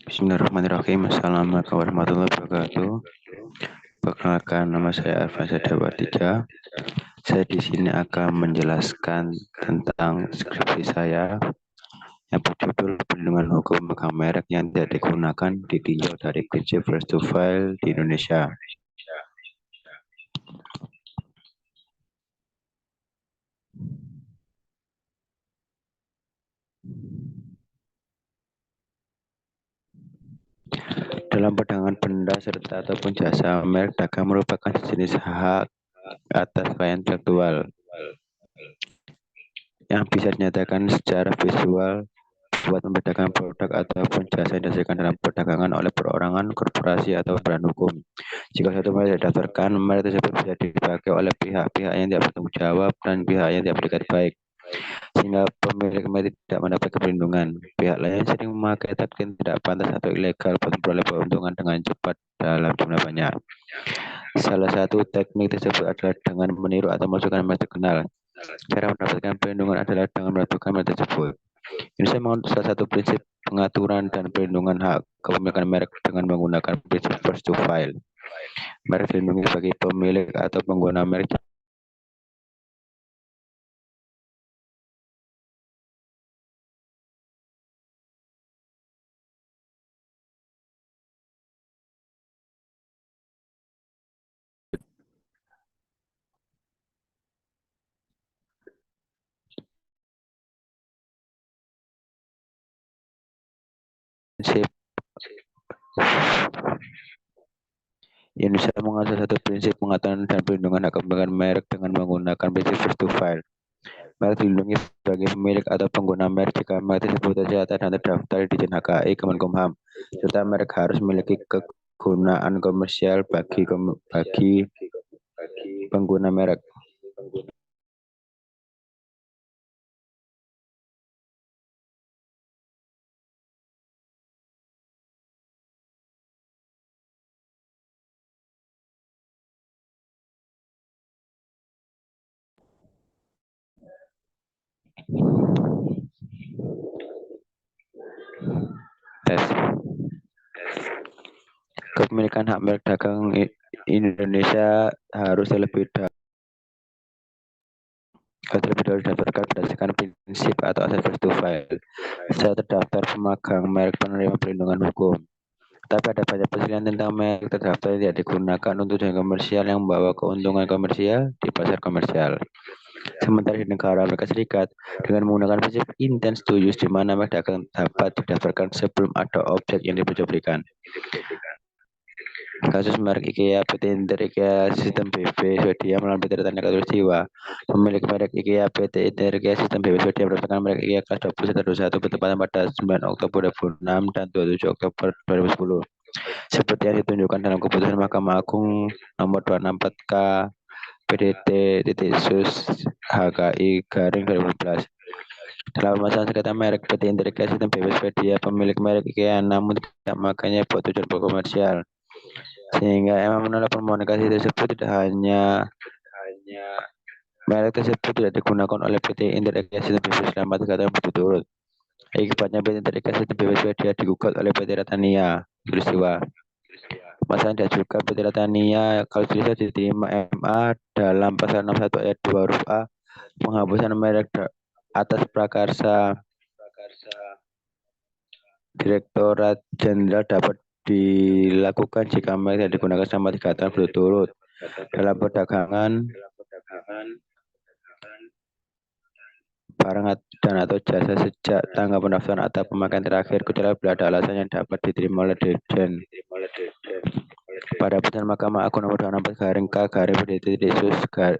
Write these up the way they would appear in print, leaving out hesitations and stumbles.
Bismillahirrahmanirrahim. Assalamualaikum warahmatullahi wabarakatuh. Perkenalkan, nama saya Arfan Sadawatija. Saya di sini akan menjelaskan tentang skripsi saya yang berjudul Perlindungan Hukum Pemegang Merek yang tidak digunakan ditinjau dari prinsip first to file di Indonesia. Dalam perdagangan benda serta ataupun jasa, merek dagang merupakan sejenis hak atas kekayaan intelektual yang bisa dinyatakan secara visual buat membedakan produk ataupun jasa yang dihasilkan dalam perdagangan oleh perorangan, korporasi, atau badan hukum. Jika satu merek didaftarkan, merek tersebut bisa dipakai oleh pihak-pihak yang tidak bertanggung jawab dan pihak yang tidak berniat baik, sehingga pemilik merek tidak mendapat perlindungan. Pihak lain sering memakai taktik yang tidak pantas atau ilegal untuk memperoleh keuntungan dengan cepat dalam jumlah banyak. Salah satu teknik tersebut adalah dengan meniru atau memasukkan merek terkenal. Cara mendapatkan perlindungan adalah dengan menentukan merek tersebut. Indonesia menganut salah satu prinsip pengaturan dan perlindungan hak kepemilikan merek dengan menggunakan prinsip first to file. Merek dilindungi bagi pemilik atau pengguna merek prinsip Indonesia menganut salah satu prinsip pengaturan dan perlindungan hak kepemilikan merek dengan menggunakan prinsip first to file. Merek dilindungi bagi pemilik atau pengguna merek jika merek tersebut tercatat dan terdaftar di Dijen HKI Kemenkumham, serta merek harus memiliki kegunaan komersial bagi pengguna merek. Tes. Kepemilikan hak merek dagang Indonesia harus terlebih dahulu didaftarkan berdasarkan prinsip atau asas first to file. Saya terdaftar pemegang merek penerima perlindungan hukum. Tapi ada banyak perselisihan tentang merek terdaftar yang tidak digunakan untuk tujuan komersial yang membawa keuntungan komersial di pasar komersial. Sementara di negara Amerika Serikat, dengan menggunakan prinsip intent to use, di mana merek dagang dapat didaftarkan sebelum ada objek yang diperjualbelikan. Kasus merek IKEA, PT Inter IKEA Sistem BB Swedia melalui PT Tanda Katulistiwa. Pemilik merek IKEA PT Inter IKEA Sistem BB Swedia mendaftarkan merek IKEA kelas 21 bertepatan pada 9 Oktober 2006 dan 27 Oktober 2010. Seperti yang ditunjukkan dalam keputusan Mahkamah Agung nomor 264K PDT.Sus HKI garing 2014. Dalam permasalahan sengketa merek PT Inter IKEA Sistem BB Swedia, pemilik merek IKEA namun tidak memakainya buat tujuan komersial, sehingga emang menolak permohonan kasasi tersebut. Tidak hanya merek tersebut tidak digunakan oleh PT Inter IKEA Sistem BB selama 3 tahun berturut-turut. Akibatnya PT Inter IKEA Sistem BB Swedia digugat oleh PT Ratania Katulistiwa. Masalah diajukan PT Ratania Katulistiwa diterima MA dalam pasal 61 ayat 2 huruf A, penghapusan merek atas prakarsa Direktorat Jenderal dapat dilakukan jika merek tidak digunakan selama 3 tahun berturut-turut dalam perdagangan barang dan atau jasa sejak tanggal pendaftaran atau pemakaian terakhir, kecuali bila ada alasan yang dapat diterima oleh Dirjen. Pada putusan Mahkamah Agung nomor 264 K PDT.Sus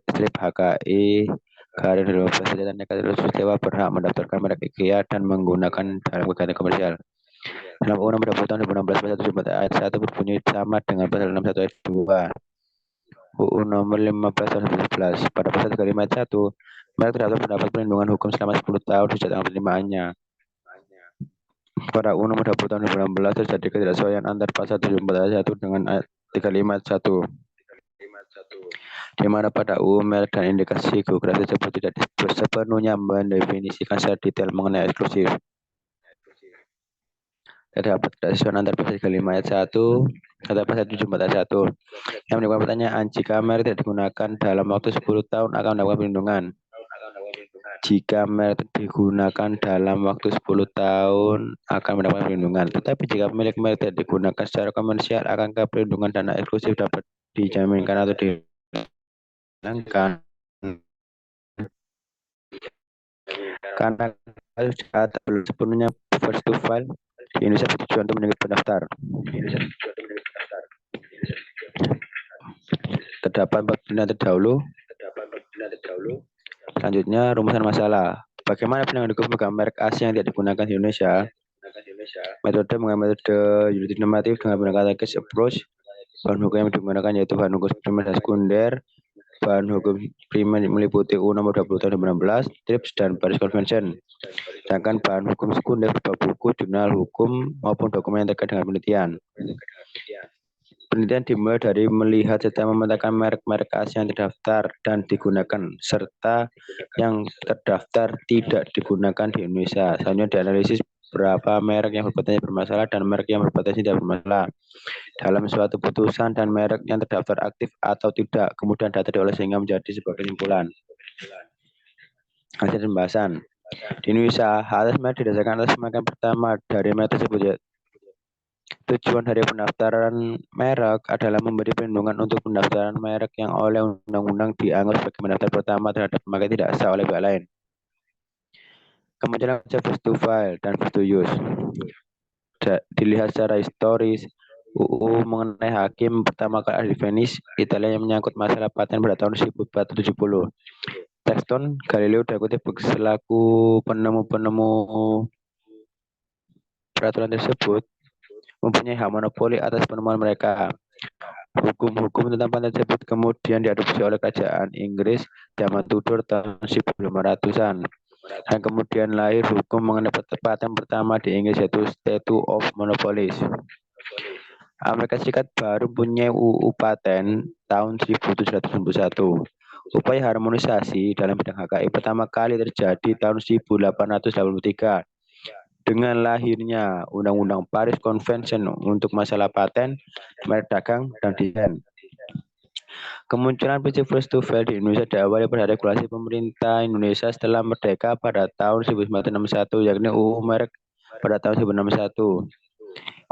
strip HKI garing 2015, Tanda Katulistiwa berhak mendaftarkan merek IKEA dan menggunakan dalam kegiatan komersial. Dalam UU Nomor 20 Tahun 2016 Pasal 74 Ayat 1 berbunyi sama dengan Pasal 61 Ayat 2 UU Nomor 15 Tahun 2011. Pada Pasal 35 Ayat 1, merek terdaftar mendapat perlindungan hukum selama 10 tahun sejak tanggal penerimaannya. Pada UU Nomor 20 Tahun 2016 terjadi ketidaksesuaian antar Pasal 74 Ayat 1 dengan Ayat 35 Ayat 1, di mana pada UU merek dan indikasi geografi tersebut tidak sepenuhnya mendefinisikan secara detail mengenai eksklusif. Terdapat kesesuaian antar pasal 35 ayat 1 atau pasal 74 ayat 1 yang menimbulkan pertanyaan, jika merek tidak digunakan dalam waktu 10 tahun akan mendapatkan perlindungan. Jika merek digunakan dalam waktu 10 tahun akan mendapatkan perlindungan. Tetapi jika pemilik merek tidak digunakan secara komersial, akankah perlindungan dana eksklusif dapat dijaminkan atau dihilangkan? Karena kasus data belum sepenuhnya first to file di Indonesia bertujuan untuk menyebut pendaftar. Terdapat 4 pilihan terdahulu. Selanjutnya, rumusan masalah. Bagaimana penanganan hukum pegang merek asing yang tidak digunakan di Indonesia? Metode mengenai metode juridik normatif dengan menggunakan case approach. Bahan hukum yang digunakan yaitu bahan hukum primer dan sekunder. Bahan hukum primer meliputi UU Nomor 20 Tahun 2016, TRIPS, dan Paris Convention. Sedangkan bahan hukum sekunder berupa buku, jurnal hukum, maupun dokumen yang terkait dengan penelitian. Penelitian dimulai dari melihat serta memetakan merek-merek asing yang terdaftar dan digunakan, serta yang terdaftar tidak digunakan di Indonesia. Selanjutnya dianalisis berapa merek yang berpotensi bermasalah dan merek yang berpotensi tidak bermasalah dalam suatu putusan dan merek yang terdaftar aktif atau tidak. Kemudian data diolah sehingga menjadi sebuah kesimpulan. Hasil pembahasan. Di Indonesia, hal tersebut didasarkan atas pemeriksaan pertama dari merek tersebut. Tujuan dari pendaftaran merek adalah memberi perlindungan untuk pendaftaran merek yang oleh undang-undang dianggap sebagai pendaftar pertama terhadap pemakai tidak sah oleh pihak lain. Kemudian first to file dan first to use. Dilihat secara historis, UU mengenai hakim pertama kali ada di Venice, Italia yang menyangkut masalah paten pada tahun 1470. Sexton Galileo dikutip selaku penemu peraturan tersebut mempunyai hak monopoli atas penemuan mereka. Hukum-hukum tentang paten tersebut kemudian diadopsi oleh kerajaan Inggris zaman Tudor tahun 1500-an. Dan kemudian lahir hukum mengenai paten pertama di Inggris yaitu Statute of Monopolies. Amerika Serikat baru punya UU paten tahun 1791. Upaya harmonisasi dalam bidang HKI pertama kali terjadi tahun 1883 dengan lahirnya Undang-Undang Paris Convention untuk masalah paten, merek dagang, dan desain. Kemunculan prinsip first to file di Indonesia diawali pada regulasi pemerintah Indonesia setelah merdeka pada tahun 1961, yakni UU Merek pada tahun 1961,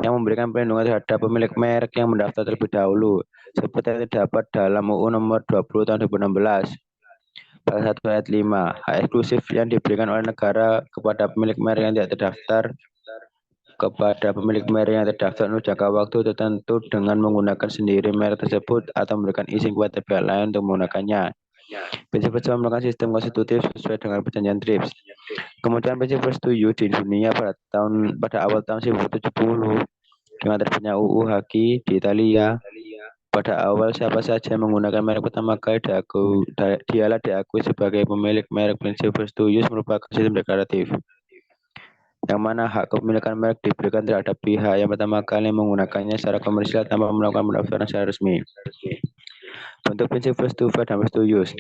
yang memberikan perlindungan terhadap pemilik merek yang mendaftar terlebih dahulu, seperti yang terdapat dalam UU Nomor 20 Tahun 2016. Pasal 1 ayat 5, hak eksklusif yang diberikan oleh negara kepada pemilik merek yang tidak terdaftar untuk jangka waktu tertentu dengan menggunakan sendiri merek tersebut atau memberikan izin kepada pihak lain untuk menggunakannya. Prinsip pertama melakukan sistem konstitutif sesuai dengan perjanjian TRIPS. Kemudian prinsip first to use di dunia pada awal tahun 1970 dengan terbitnya UU Haki di Italia. Pada awal siapa saja yang menggunakan merek pertama kali dialah diakui sebagai pemilik merek. Prinsip first to use merupakan sistem deklaratif yang mana hak kepemilikan merek diberikan terhadap pihak yang pertama kali menggunakannya secara komersial tanpa melakukan pendaftaran secara resmi. Untuk prinsip first to file dan first to use,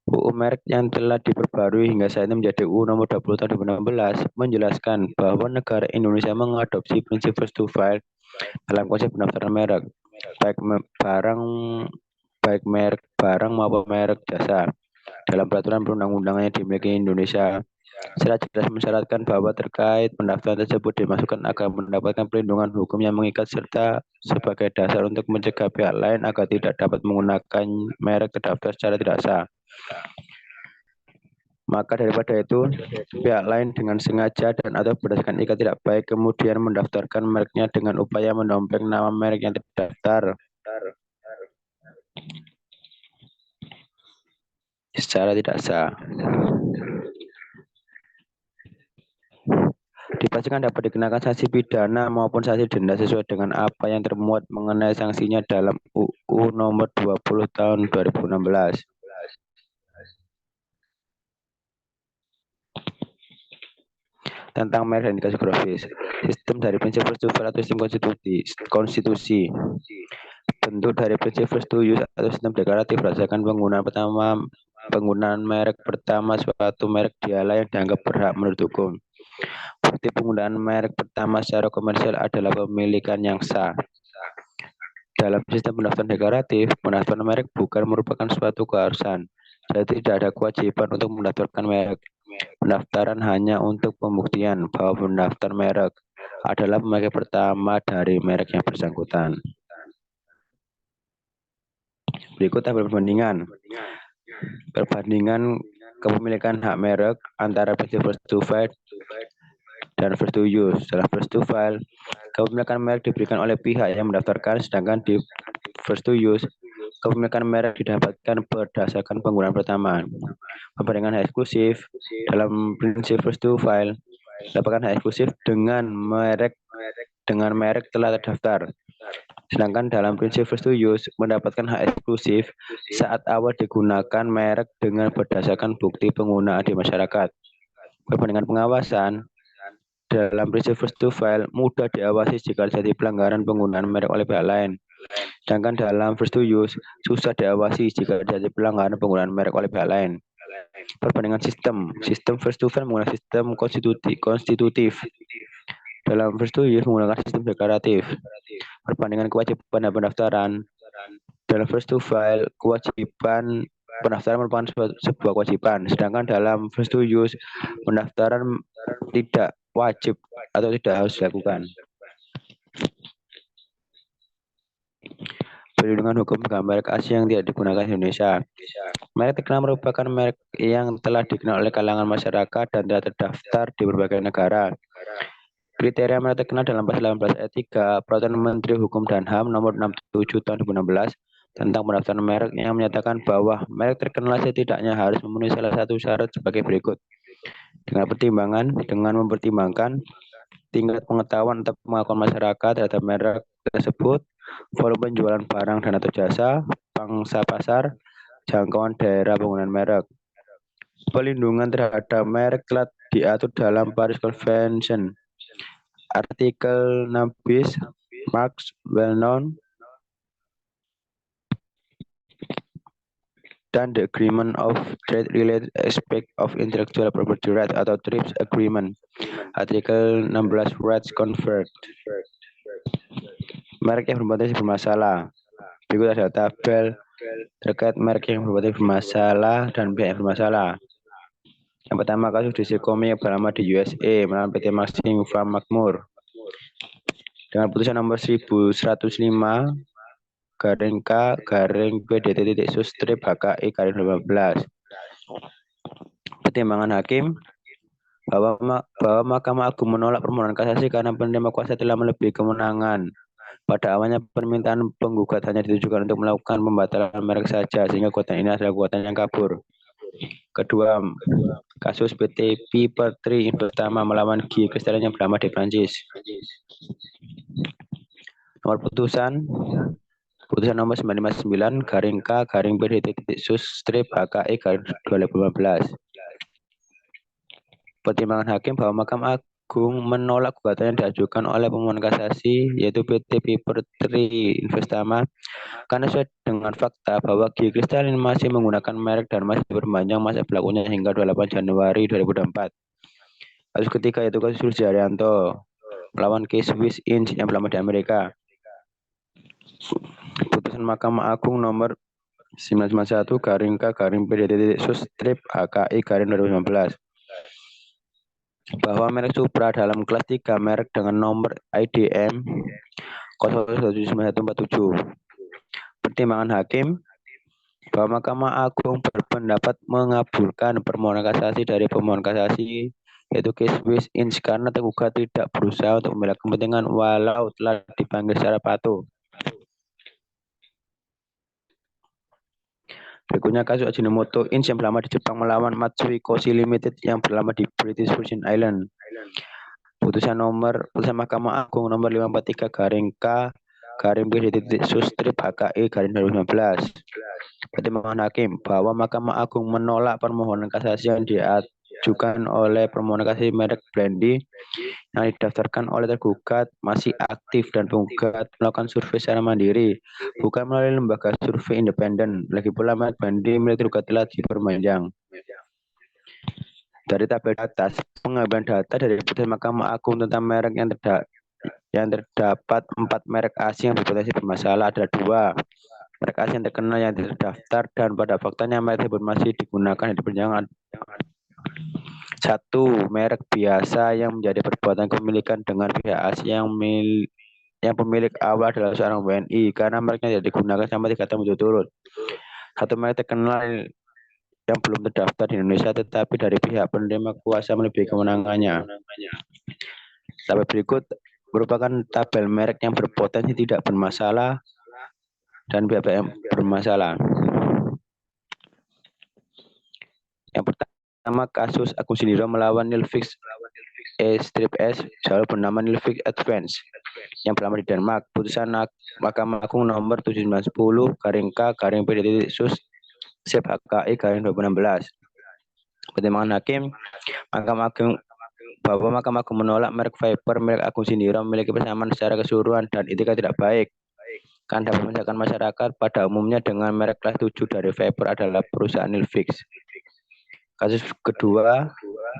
UU merek yang telah diperbarui hingga saat ini menjadi UU Nomor 20 Tahun 2016 menjelaskan bahwa negara Indonesia mengadopsi prinsip first to file dalam konsep pendaftaran merek, baik merek barang maupun merek jasa. Dalam peraturan perundang-undangan yang dimiliki Indonesia, secara jelas mensyaratkan bahwa terkait pendaftaran tersebut dimasukkan agar mendapatkan perlindungan hukum yang mengikat serta sebagai dasar untuk mencegah pihak lain agar tidak dapat menggunakan merek terdaftar secara tidak sah. Maka daripada itu, pihak lain dengan sengaja dan atau berdasarkan ikat tidak baik kemudian mendaftarkan mereknya dengan upaya mendompleng nama merek yang terdaftar secara tidak sah. Dipastikan dapat dikenakan sanksi pidana maupun sanksi denda sesuai dengan apa yang termuat mengenai sanksinya dalam UU Nomor 20 Tahun 2016. Tentang merek dan indikasi geografis. Sistem dari prinsip first to file atau sistem konstitusi. Bentuk dari prinsip first to use atau sistem deklaratif berdasarkan penggunaan merek pertama suatu merek dialah yang dianggap berhak menurut hukum. Bukti penggunaan merek pertama secara komersial adalah pemilikan yang sah. Dalam sistem pendaftaran deklaratif, pendaftaran merek bukan merupakan suatu keharusan. Jadi tidak ada kewajiban untuk mendaftarkan merek. Pendaftaran hanya untuk pembuktian bahwa pendaftar merek adalah pemakai pertama dari merek yang bersangkutan. Berikut tabel perbandingan. Perbandingan kepemilikan hak merek antara prinsip first to file dan first to use. Dalam first to file, kepemilikan merek diberikan oleh pihak yang mendaftarkan, sedangkan di first to use, kepemilikan merek didapatkan berdasarkan penggunaan pertama. Perbandingan hak eksklusif dalam prinsip first to file, dapatkan hak eksklusif dengan merek telah terdaftar. Sedangkan dalam prinsip first to use, mendapatkan hak eksklusif saat awal digunakan merek dengan berdasarkan bukti penggunaan di masyarakat. Perbandingan pengawasan dalam prinsip first to file mudah diawasi jika terjadi pelanggaran penggunaan merek oleh pihak lain. Sedangkan dalam first to use susah diawasi jika terjadi pelanggaran penggunaan merek oleh pihak lain. Perbandingan sistem first to file menggunakan sistem konstitutif. Dalam first to use menggunakan sistem deklaratif. Perbandingan kewajiban dan pendaftaran. Dalam first to file, kewajiban pendaftaran merupakan sebuah kewajiban, sedangkan dalam first to use, pendaftaran tidak wajib atau tidak harus dilakukan. Perlindungan hukum bagi merek asing yang tidak digunakan di Indonesia. Merek terkenal merupakan merek yang telah dikenal oleh kalangan masyarakat dan telah terdaftar di berbagai negara. Kriteria merek terkenal dalam pasal 18 ayat 3 Peraturan Menteri Hukum dan HAM nomor 67 tahun 2016 tentang pendaftaran merek yang menyatakan bahwa merek terkenal setidaknya harus memenuhi salah satu syarat sebagai berikut. Dengan mempertimbangkan tingkat pengetahuan atau pengakuan masyarakat terhadap merek tersebut, volume penjualan barang dan atau jasa, pangsa pasar, jangkauan daerah penggunaan merek. Pelindungan terhadap merek telah diatur dalam Paris Convention. Artikel 6 bis, marks well known, dan the Agreement of Trade-Related Aspects of Intellectual Property Rights atau TRIPS Agreement. Artikel 16 Rights Conferred. Merek yang berpotensi bermasalah. Berikut ada tabel terkait merek yang berpotensi bermasalah dan pihak yang bermasalah. Yang pertama, kasus Discomay yang bernama di USA melawan PT Maxim Farm Makmur. Dengan putusan nomor 1105 garing K garing PDT.sus strip HKI garing 15. Pertimbangan hakim bahwa Mahkamah Agung menolak permohonan kasasi karena penerima kuasa telah melebihi kewenangan. Pada awalnya permintaan penggugat hanya ditujukan untuk melakukan pembatalan merek saja, sehingga gugatan ini adalah gugatan yang kabur. Kedua, kasus PT Piper 3 pertama melawan G Kristalin yang bernama di Prancis. Nomor putusan nomor 959 garing K garing PDT.sus strip HKI garing 2015. Pertimbangan hakim bahwa Mahkamah Agung menolak gugatan yang diajukan oleh pemohon kasasi yaitu PT Piper 3 Investama karena sesuai dengan fakta bahwa G Kristalin masih menggunakan merek dan masih berpanjang masa berlakunya hingga 28 Januari 2024. Kasus ketiga yaitu kasus Rudy Haryanto melawan case Swiss Inc yang berlama di Amerika. Putusan Mahkamah Agung nomor 991 garing K garing PDT.sus strip HKI garing 2015 bahwa merek Supra dalam kelas 3 merek dengan nomor IDM 0179147. Pertimbangan hakim bahwa Mahkamah Agung berpendapat mengabulkan permohonan kasasi dari pemohon kasasi yaitu case Swiss Inc karena tergugat tidak berusaha untuk membela kepentingan walau telah dipanggil secara patuh. Berikutnya kasus Ajinomoto Inc yang berlama di Jepang melawan Matsui Koshi Limited yang berlama di British Virgin Island. Putusan Mahkamah Agung nomor 543 garing K garing PDT.sus strip HKI garing 2015. Pertimbangan hakim bahwa Mahkamah Agung menolak permohonan kasasi yang diajukan oleh permohonan kasasi merek Brandy yang didaftarkan oleh tergugat masih aktif dan penggugat melakukan survei secara mandiri, bukan melalui lembaga survei independen. Lagi pula merek Brandy milik tergugat telah diperpanjang. Dari tabel atas, pengambilan data dari putusan Mahkamah Agung tentang merek yang terdapat 4 merek asing yang berpotensi bermasalah adalah 2 merek asing yang terkenal yang terdaftar dan pada faktanya merek tersebut masih digunakan di perjalanan. 1. Merek biasa yang menjadi perbuatan kepemilikan dengan pihak asing yang pemilik awal adalah seorang WNI karena mereknya tidak digunakan selama 3 tahun berturut-turut. 1 merek terkenal yang belum terdaftar di Indonesia tetapi dari pihak penerima kuasa melebihi kewenangannya. Tabel berikut merupakan tabel merek yang berpotensi tidak bermasalah dan pihak yang bermasalah. Yang pertama, kasus akun Sindirom melawan Nilfisk strip S selalu bernama Nilfisk Advance yang berlama di Denmark. Putusan Mahkamah Agung nomor 7910 garing K garing P sus Sep HKI garing 2016. Pertimbangan hakim, Mahkamah Agung bahwa Mahkamah Agung menolak merek Viper milik akun Sindirom memiliki persamaan secara keseluruhan dan etika tidak baik kan dapat membedakan masyarakat pada umumnya dengan merek kelas 7 dari Viper adalah perusahaan Nilfisk. Kasus kedua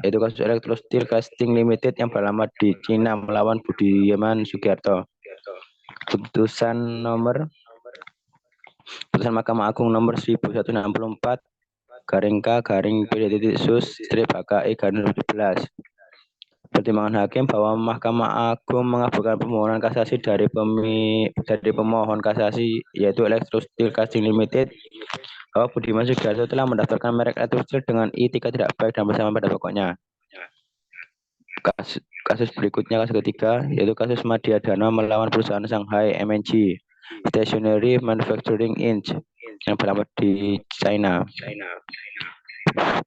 yaitu kasus Electrosteel Casting Limited yang berlama di Cina melawan Budiman Sugiarto. Putusan Mahkamah Agung nomor 1164 garing K garing P sus strip HKI garing 2017. Pertimbangan hakim bahwa Mahkamah Agung mengabulkan permohonan kasasi dari pemohon kasasi yaitu Electrosteel Casting Limited bahwa Budiman Sugiarto telah mendaftarkan merek Electrosteel dengan etika tidak baik dan bersama pada pokoknya. Kasus berikutnya, kasus ketiga, yaitu kasus Madya Dana melawan perusahaan Shanghai MNG Stationery Manufacturing Inc. yang beralamat di China.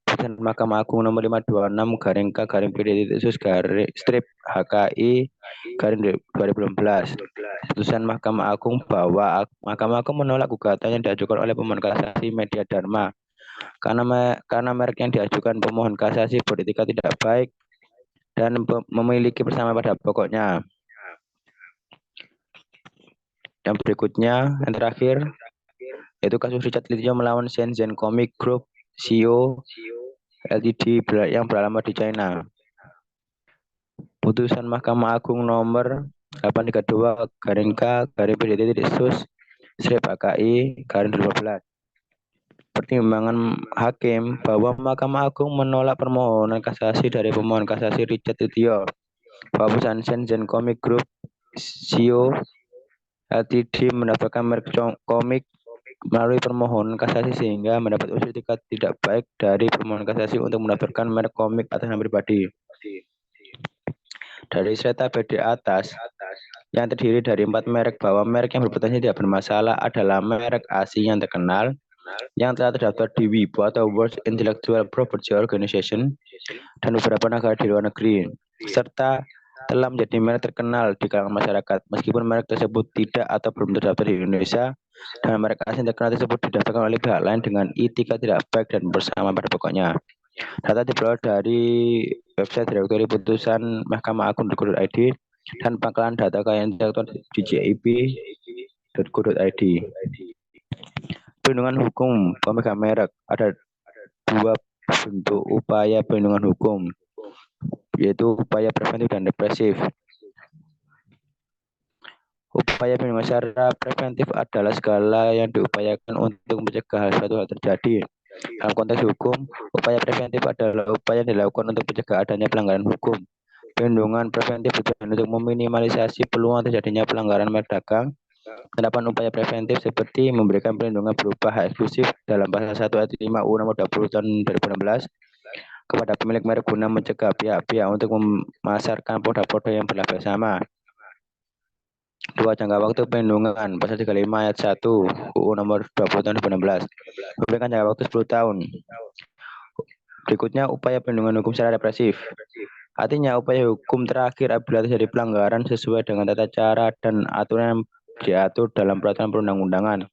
Putusan Mahkamah Agung nomor 526 garing K garing P sus garing strip HKI garing 2016. Putusan Mahkamah Agung bahwa Mahkamah Agung menolak gugatan yang diajukan oleh pemohon kasasi Madya Dharma karena merek yang diajukan pemohon kasasi beretika tidak baik dan memiliki persamaan pada pokoknya. Yang berikutnya, yang terakhir, yaitu kasus Richard Litio melawan Shenzhen Comic Group CEO Ltd yang beralamat di China. Putusan Mahkamah Agung nomor 832 garing K garing P sus strip HKI garing 2015. Pertimbangan hakim bahwa Mahkamah Agung menolak permohonan kasasi dari pemohon kasasi Richard Litio bahwa perusahaan Shenzhen Comic Group CEO Ltd mendaftarkan merek komik melalui permohonan kasasi sehingga mendapat unsur etika tidak baik dari permohonan kasasi untuk mendaftarkan merek komik atas nama pribadi. Dari serta di atas yang terdiri dari 4 merek bahwa merek yang berpotensi tidak bermasalah adalah merek asing yang terkenal yang telah terdaftar di WIPO atau World Intellectual Property Organization dan beberapa negara di luar negeri, serta telah menjadi merek terkenal di kalangan masyarakat, meskipun merek tersebut tidak atau belum terdaftar di Indonesia, dan merek asing terkenal tersebut didaftarkan oleh pihak lain dengan etika tidak baik dan bersama pada pokoknya. Data diperoleh dari website Direktori Putusan Mahkamah Agung .id dan pangkalan data kekayaan intelektual di jip.co.id. Perlindungan hukum pemegang merek ada 2 bentuk upaya perlindungan hukum, yaitu upaya preventif dan represif. Upaya perlindungan secara preventif adalah segala yang diupayakan untuk mencegah suatu hal terjadi. Dalam konteks hukum, upaya preventif adalah upaya yang dilakukan untuk mencegah adanya pelanggaran hukum. Perlindungan preventif tujuan untuk meminimalisasi peluang terjadinya pelanggaran merek dagang. Penerapan upaya preventif seperti memberikan perlindungan berupa hak eksklusif dalam pasal 1 ayat 5 UU nomor 20 tahun 2016 kepada pemilik merek guna mencegah pihak-pihak untuk memasarkan produk-produk yang berlabel sama. 2. Jangka waktu perlindungan pasal 35 ayat 1 UU nomor 20 tahun 2016 memberikan jangka waktu 10 tahun. Berikutnya upaya perlindungan hukum secara represif. Artinya upaya hukum terakhir apabila terjadi pelanggaran sesuai dengan tata cara dan aturan yang diatur dalam peraturan perundang-undangan.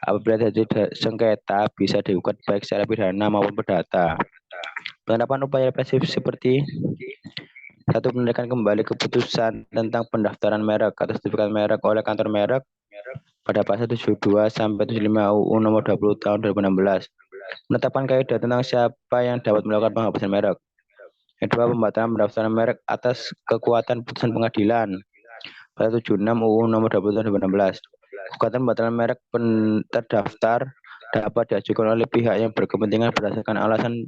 Apabila terjadi sengketa bisa digugat baik secara pidana maupun perdata. Penerapan upaya represif seperti 1. Menandakan kembali keputusan tentang pendaftaran merek atau sertifikat merek oleh kantor merek pada pasal 72 sampai 75 UU nomor 20 tahun 2016. Menetapkan kaidah tentang siapa yang dapat melakukan penghapusan merek. Yang kedua, pembatalan pendaftaran merek atas kekuatan putusan pengadilan pada 76 UU nomor 20 tahun 2016. Gugatan pembatalan merek terdaftar dapat diajukan oleh pihak yang berkepentingan berdasarkan alasan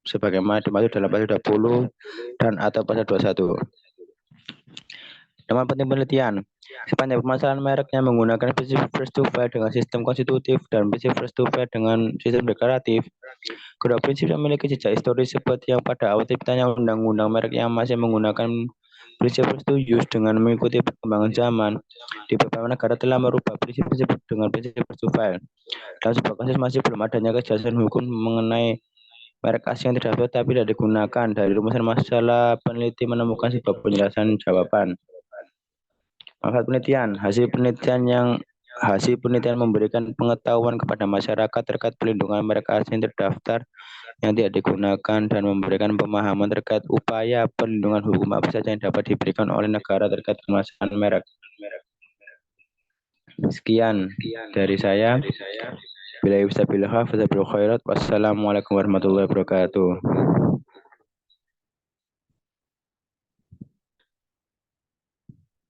sebagaimana dimaksud dalam pasal 20 dan atau pasal 21. Teman penting penelitian. Sepanjang permasalahan merek yang menggunakan prinsip first to file dengan sistem konstitutif dan prinsip first to file dengan sistem deklaratif, kedua prinsip yang memiliki jejak historis seperti yang pada awal terciptanya undang-undang merek yang masih menggunakan prinsip first to use dengan mengikuti perkembangan zaman. Di beberapa negara telah merubah prinsip-prinsip dengan prinsip first to file. Dalam sebuah kasus masih belum adanya kejelasan hukum mengenai merek asing yang terdaftar tapi tidak digunakan. Dari rumusan masalah, peneliti menemukan sebuah penjelasan jawaban. Manfaat penelitian. Hasil penelitian memberikan pengetahuan kepada masyarakat terkait pelindungan merek asing terdaftar yang tidak digunakan dan memberikan pemahaman terkait upaya perlindungan hukum apa saja yang dapat diberikan oleh negara terkait permasalahan merek. Sekian dari saya. Bila bisa khairat. Wassalamualaikum warahmatullahi wabarakatuh.